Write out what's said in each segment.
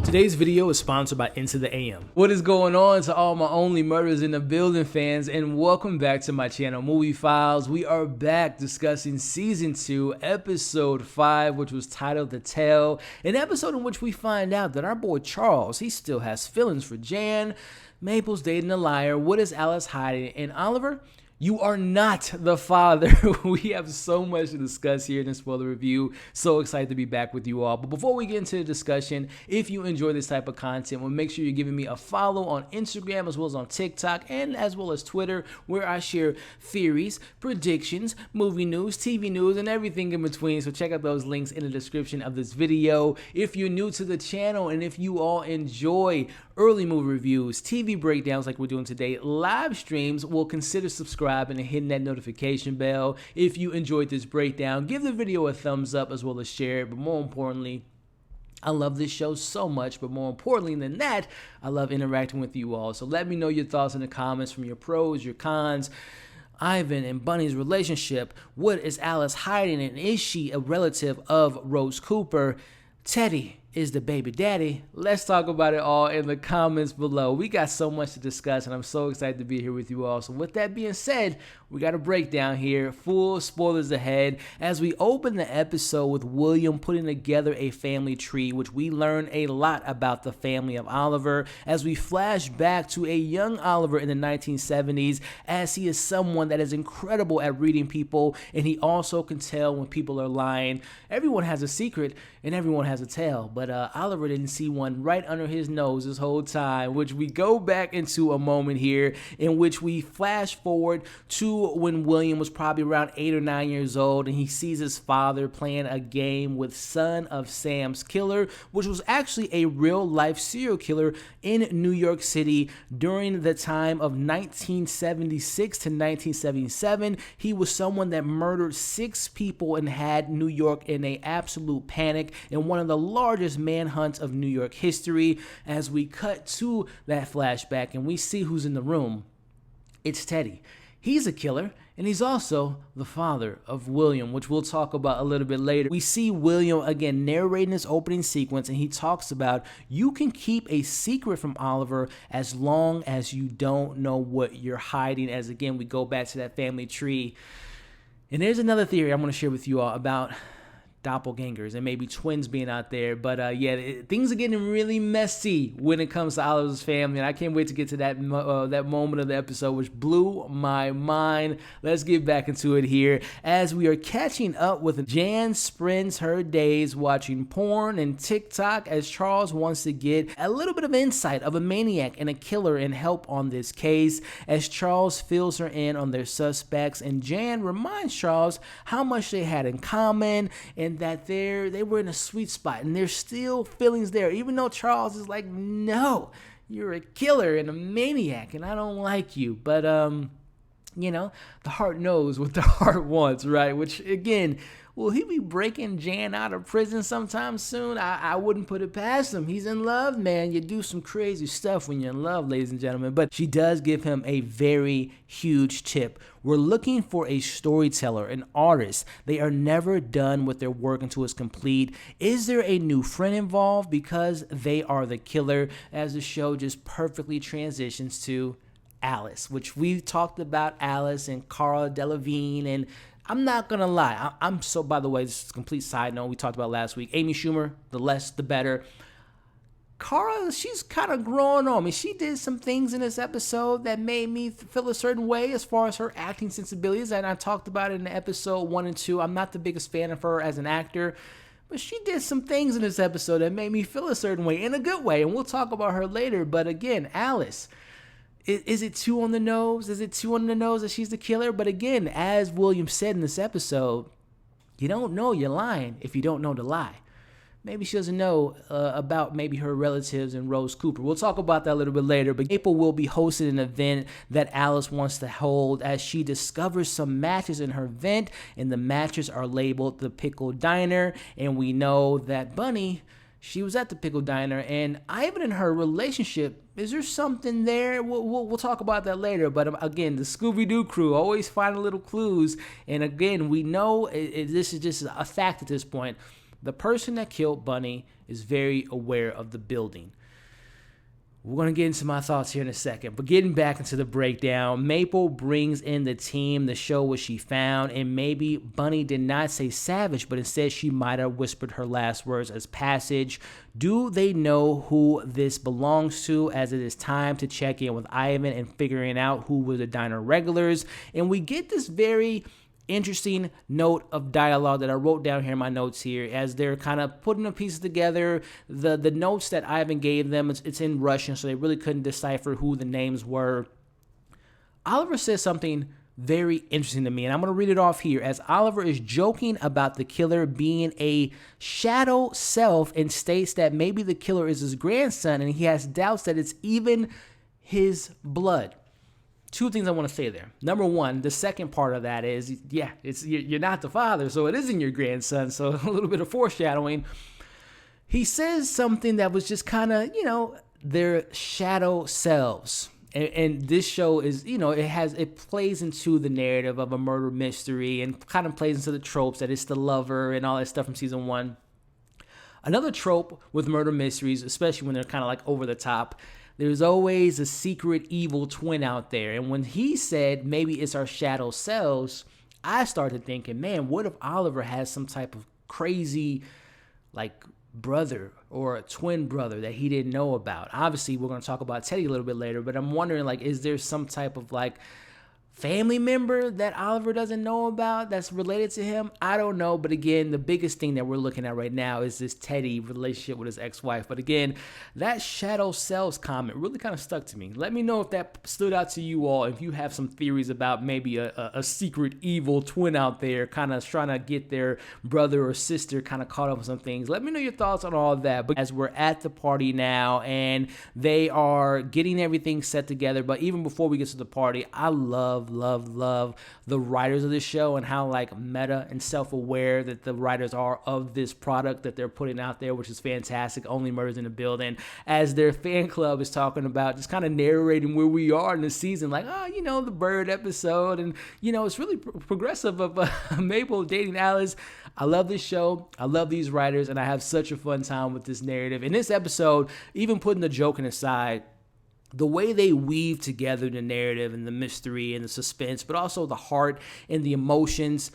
Today's video is sponsored by Into the AM. What is going on to all my Only Murders in the Building fans, and welcome back to my channel, Movie Files. We are back discussing Season 2, Episode 5, which was titled The Tale, an episode in which we find out that our boy Charles, he still has feelings for Jan, Mabel's dating a liar, what is Alice hiding, and Oliver, you are not the father. We have so much to discuss here in this spoiler review. So excited to be back with you all. But before we get into the discussion, if you enjoy this type of content, well, make sure you're giving me a follow on Instagram as well as on TikTok and as well as Twitter, where I share theories, predictions, movie news, TV news, and everything in between. So check out those links in the description of this video. If you're new to the channel and if you all enjoy early movie reviews, TV breakdowns like we're doing today, live streams, well, consider subscribing and hitting that notification bell. If you enjoyed this breakdown, give the video a thumbs up as well as share it. But more importantly, I love this show so much, but more importantly than that, I love interacting with you all. So let me know your thoughts in the comments, from your pros, your cons, Ivan and Bunny's relationship. What is Alice hiding, and is she a relative of Rose Cooper? Teddy is the baby daddy. Let's talk about it all in the comments below. We got so much to discuss, and I'm so excited to be here with you all. So with that being said, we got a breakdown here. Full spoilers ahead as we open the episode with William putting together a family tree, which we learn a lot about the family of Oliver as we flash back to a young Oliver in the 1970s, as he is someone that is incredible at reading people, and he also can tell when people are lying. Everyone has a secret and everyone has a tale, but Oliver didn't see one right under his nose this whole time, which we go back into a moment here in which we flash forward to when William was probably around 8 or 9 years old, and he sees his father playing a game with son of Sam's killer, which was actually a real-life serial killer in New York City during the time of 1976 to 1977. He was someone that murdered 6 people and had New York in an absolute panic in one of the largest manhunts of New York history. As we cut to that flashback and we see who's in the room, it's Teddy. He's a killer, and he's also the father of William, which we'll talk about a little bit later. We see William again narrating this opening sequence, and he talks about you can keep a secret from Oliver as long as you don't know what you're hiding. As again, we go back to that family tree. And there's another theory I'm going to share with you all about doppelgangers and maybe twins being out there, but things are getting really messy when it comes to Oliver's family, and I can't wait to get to that moment of the episode, which blew my mind. Let's get back into it here as we are catching up with Jan. Spends her days watching porn and TikTok as Charles wants to get a little bit of insight of a maniac and a killer and help on this case, as Charles fills her in on their suspects, and Jan reminds Charles how much they had in common and that they were in a sweet spot, and there's still feelings there, even though Charles is like, no, you're a killer and a maniac and I don't like you. But you know, the heart knows what the heart wants, right? Which again, will he be breaking Jan out of prison sometime soon? I wouldn't put it past him. He's in love, man. You do some crazy stuff when you're in love, ladies and gentlemen. But she does give him a very huge tip. We're looking for a storyteller, an artist. They are never done with their work until it's complete. Is there a new friend involved? Because they are the killer, as the show just perfectly transitions to Alice, which we've talked about Alice and Cara Delevingne, and I'm not gonna lie, I'm so, by the way, this is a complete side note, we talked about last week, Amy Schumer, the less the better. Cara, she's kind of growing on me. She did some things in this episode that made me feel a certain way as far as her acting sensibilities, and I talked about it in episode 1 and 2. I'm not the biggest fan of her as an actor, but she did some things in this episode that made me feel a certain way, in a good way, and we'll talk about her later. But again, Alice, is it too on the nose? Is it too on the nose that she's the killer? But again, as William said in this episode, you don't know you're lying if you don't know the lie. Maybe she doesn't know about maybe her relatives and Rose Cooper. We'll talk about that a little bit later, but April will be hosting an event that Alice wants to hold as she discovers some matches in her vent, and the matches are labeled the Pickle Diner, and we know that Bunny, she was at the Pickle Diner, and Ivan and her relationship, is there something there? We'll talk about that later. But again, the Scooby-Doo crew always finding little clues, and again, we know this is just a fact at this point. The person that killed Bunny is very aware of the building. We're going to get into my thoughts here in a second, but getting back into the breakdown, Mabel brings in the team to show what she found, and maybe Bunny did not say savage, but instead she might have whispered her last words as passage. Do they know who this belongs to, as it is time to check in with Ivan and figuring out who were the diner regulars? And we get this very interesting note of dialogue that I wrote down here in my notes here as they're kind of putting the pieces together. The notes that Ivan gave them, it's in Russian, so they really couldn't decipher who the names were. Oliver says something very interesting to me, and I'm going to read it off here as Oliver is joking about the killer being a shadow self and states that maybe the killer is his grandson, and he has doubts that it's even his blood. Two things I want to say there. Number one, the second part of that is, yeah, you're not the father, so it isn't your grandson. So a little bit of foreshadowing. He says something that was just kind of, their shadow selves. And this show is, it plays into the narrative of a murder mystery and kind of plays into the tropes that it's the lover and all that stuff from season 1. Another trope with murder mysteries, especially when they're kind of like over the top, there's always a secret evil twin out there. And when he said maybe it's our shadow selves, I started thinking, man, what if Oliver has some type of crazy like brother or a twin brother that he didn't know about? Obviously, we're going to talk about Teddy a little bit later, but I'm wondering, like, is there some type of like family member that Oliver doesn't know about that's related to him? I don't know. But again, the biggest thing that we're looking at right now is this Teddy relationship with his ex-wife. But again, that shadow selves comment really kind of stuck to me. Let me know if that stood out to you all, if you have some theories about maybe a secret evil twin out there kind of trying to get their brother or sister kind of caught up with some things. Let me know your thoughts on all of that. But as we're at the party now and they are getting everything set together, but even before we get to the party, I love the writers of this show and how like meta and self-aware that the writers are of this product that they're putting out there, which is fantastic. Only Murders in the Building, as their fan club is talking about, just kind of narrating where we are in the season, like, the bird episode, and it's really progressive of Mabel dating Alice. I love this show. I love these writers, and I have such a fun time with this narrative. In this episode, even putting the joking aside, the way they weave together the narrative and the mystery and the suspense, but also the heart and the emotions,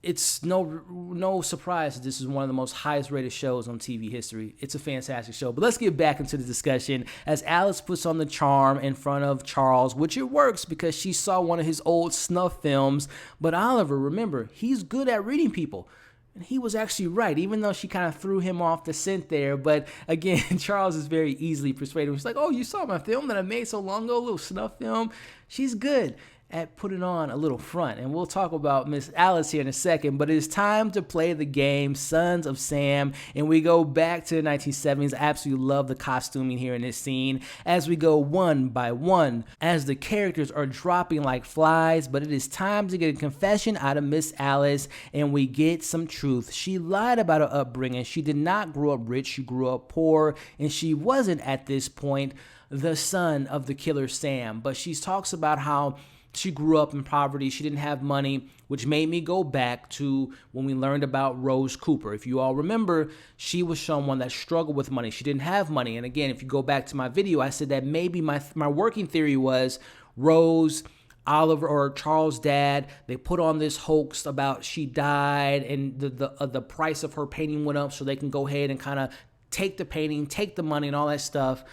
it's no surprise that this is one of the most highest rated shows on TV history. It's a fantastic show. But let's get back into the discussion as Alice puts on the charm in front of Charles, which it works because she saw one of his old snuff films. But Oliver, remember, he's good at reading people. And he was actually right, even though she kind of threw him off the scent there. But again, Charles is very easily persuaded. He's like, oh, you saw my film that I made so long ago, a little snuff film? She's good at putting on a little front. And we'll talk about Miss Alice here in a second. But it's time to play the game, Sons of Sam. And we go back to the 1970s. I absolutely love the costuming here in this scene as we go one by one, as the characters are dropping like flies. But it is time to get a confession out of Miss Alice, and we get some truth. She lied about her upbringing. She did not grow up rich. She grew up poor, and she wasn't at this point the son of the killer Sam. But she talks about how she grew up in poverty. She didn't have money, which made me go back to when we learned about Rose Cooper. If you all remember, she was someone that struggled with money. She didn't have money. And again, if you go back to my video, I said that maybe my working theory was Rose, Oliver, or Charles' dad, they put on this hoax about she died and the price of her painting went up so they can go ahead and kind of take the painting, take the money and all that stuff.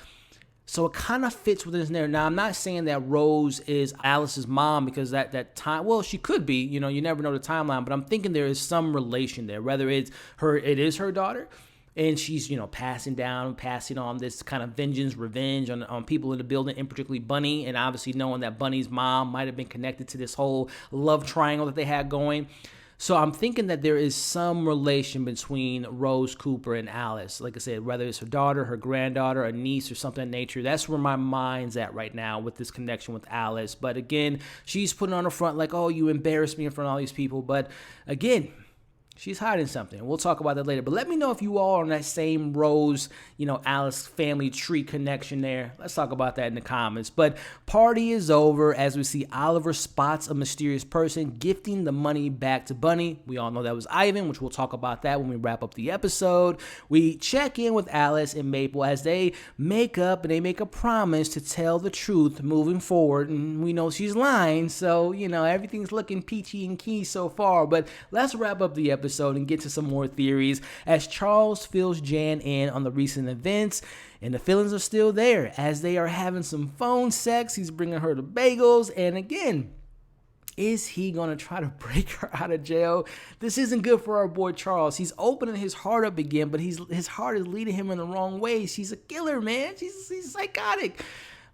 So it kind of fits within this narrative. Now, I'm not saying that Rose is Alice's mom because that time, well, she could be, you never know the timeline, but I'm thinking there is some relation there, whether it is her daughter and she's, passing on this kind of revenge on people in the building, and particularly Bunny, and obviously knowing that Bunny's mom might have been connected to this whole love triangle that they had going. So I'm thinking that there is some relation between Rose Cooper and Alice. Like I said, whether it's her daughter, her granddaughter, a niece, or something of nature. That's where my mind's at right now with this connection with Alice. But again, she's putting on her front like, oh, you embarrassed me in front of all these people. But again, She's hiding something. We'll talk about that later. But let me know if you all are on that same Rose, Alice family tree connection there. Let's talk about that in the comments. But party is over as we see Oliver spots a mysterious person gifting the money back to Bunny. We all know that was Ivan, which we'll talk about that when we wrap up the episode. We check in with Alice and Mabel as they make up and they make a promise to tell the truth moving forward. And we know she's lying, so, everything's looking peachy and key so far. But let's wrap up the episode and get to some more theories as Charles fills Jan in on the recent events, and the feelings are still there as they are having some phone sex. He's bringing her to bagels, and again, is he going to try to break her out of jail? This isn't good for our boy Charles. He's opening his heart up again, but his heart is leading him in the wrong way. She's a killer, man. He's psychotic.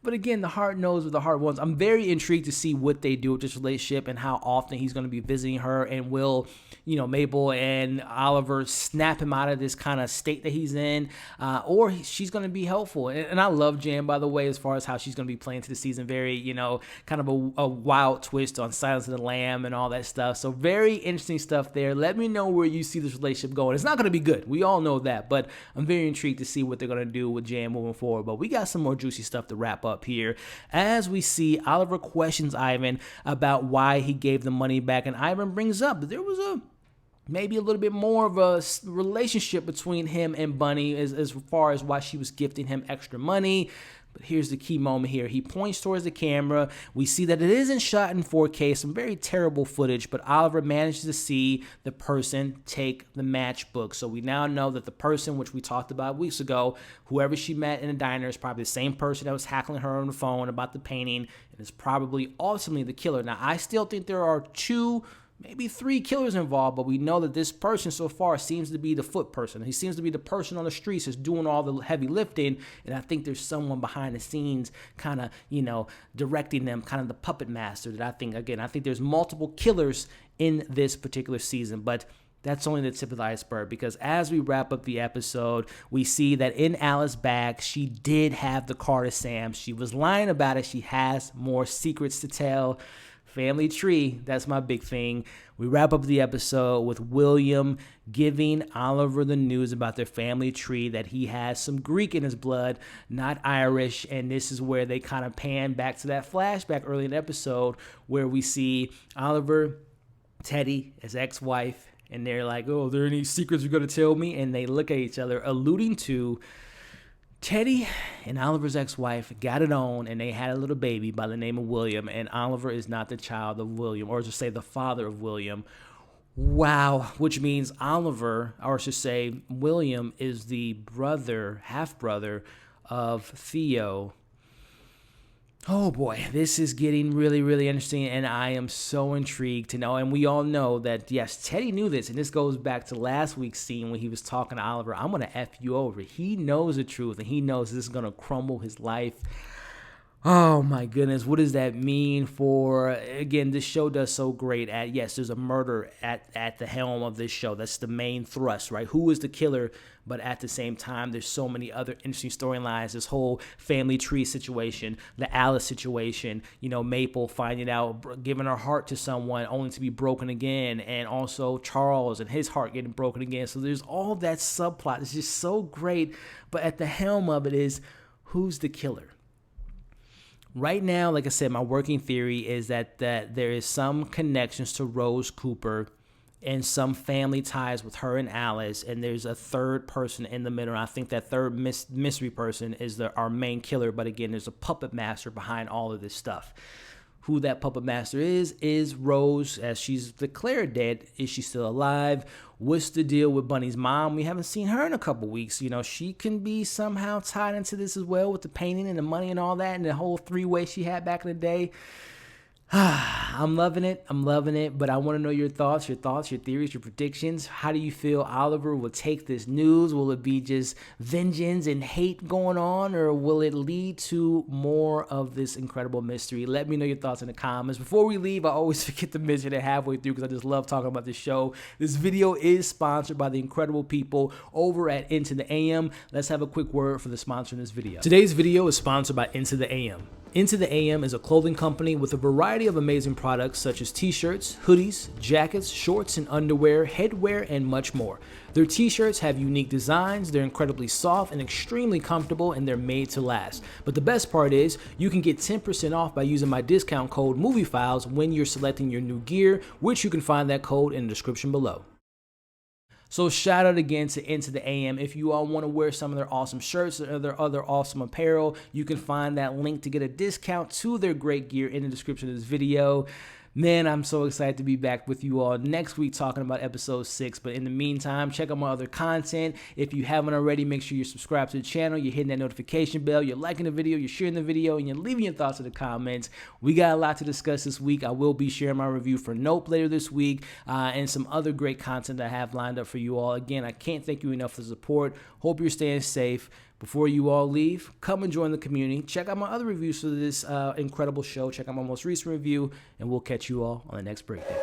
But again, the heart knows what the heart wants. I'm very intrigued to see what they do with this relationship and how often he's going to be visiting her, and will, Mabel and Oliver snap him out of this kind of state that he's in, or she's going to be helpful. And I love Jan, by the way, as far as how she's going to be playing to the season. Very, kind of a wild twist on Silence of the Lamb and all that stuff. So very interesting stuff there. Let me know where you see this relationship going. It's not going to be good. We all know that, but I'm very intrigued to see what they're going to do with Jan moving forward. But we got some more juicy stuff to wrap up here as we see Oliver questions Ivan about why he gave the money back, and Ivan brings up that there was maybe a little bit more of a relationship between him and Bunny as far as why she was gifting him extra money. But here's the key moment here. He points towards the camera. We see that it isn't shot in 4K, some very terrible footage, but Oliver manages to see the person take the matchbook. So we now know that the person, which we talked about weeks ago, whoever she met in a diner, is probably the same person that was hackling her on the phone about the painting, and is probably ultimately the killer. Now, I still think there are 2, maybe 3 killers involved, but we know that this person so far seems to be the foot person. He seems to be the person on the streets that's doing all the heavy lifting, and I think there's someone behind the scenes kind of, directing them, kind of the puppet master that I think there's multiple killers in this particular season, but that's only the tip of the iceberg, because as we wrap up the episode, we see that in Alice's bag, she did have the car to Sam. She was lying about it. She has more secrets to tell. Family tree, that's my big thing. We wrap up the episode with William giving Oliver the news about their family tree, that he has some Greek in his blood, not Irish. And this is where they kind of pan back to that flashback early in the episode where we see Oliver, Teddy, his ex-wife, and they're like, oh, are there any secrets you're going to tell me? And they look at each other, alluding to Teddy and Oliver's ex-wife got it on, and they had a little baby by the name of William, and Oliver is not the child of William, or to say the father of William. Wow, which means Oliver, or to say William, is the brother, half-brother of Theo. Oh boy, this is getting really, really interesting, and I am so intrigued to know. And we all know that, yes, Teddy knew this, and this goes back to last week's scene when he was talking to Oliver. I'm going to F you over. He knows the truth, and he knows this is going to crumble his life. Oh my goodness, what does that mean for, again, this show does so great at, yes, there's a murder at the helm of this show. That's the main thrust, right? Who is the killer? But at the same time, there's so many other interesting storylines. This whole family tree situation, the Alice situation, Mabel finding out, giving her heart to someone only to be broken again, and also Charles and his heart getting broken again. So there's all that subplot. It's just so great. But at the helm of it is, who's the killer? Right now, like I said, my working theory is that there is some connections to Rose Cooper and some family ties with her and Alice, and there's a third person in the middle. And I think that third mystery person is our main killer, but again, there's a puppet master behind all of this stuff. Who that puppet master is Rose, as she's declared dead. Is she still alive? What's the deal with Bunny's mom? We haven't seen her in a couple weeks. She can be somehow tied into this as well with the painting and the money and all that, and the whole 3-way she had back in the day. I'm loving it, but I want to know your thoughts, your theories, your predictions. How do you feel Oliver will take this news? Will it be just vengeance and hate going on, or will it lead to more of this incredible mystery? Let me know your thoughts in the comments. Before we leave, I always forget to mention it halfway through because I just love talking about this show. This video is sponsored by the incredible people over at Into the AM. Let's have a quick word for the sponsor in this video. Today's video is sponsored by Into the AM. Into the AM is a clothing company with a variety of amazing products such as t-shirts, hoodies, jackets, shorts and underwear, headwear, and much more. Their t-shirts have unique designs, they're incredibly soft and extremely comfortable, and they're made to last. But the best part is, you can get 10% off by using my discount code MovieFiles when you're selecting your new gear, which you can find that code in the description below. So shout out again to Into the AM. If you all want to wear some of their awesome shirts or their other awesome apparel, you can find that link to get a discount to their great gear in the description of this video. Man, I'm so excited to be back with you all next week talking about episode 6. But in the meantime, check out my other content. If you haven't already, make sure you're subscribed to the channel, you're hitting that notification bell, you're liking the video, you're sharing the video, and you're leaving your thoughts in the comments. We got a lot to discuss this week. I will be sharing my review for Nope later this week and some other great content I have lined up for you all. Again, I can't thank you enough for the support. Hope you're staying safe. Before you all leave, come and join the community. Check out my other reviews for this incredible show. Check out my most recent review, and we'll catch you all on the next breakdown.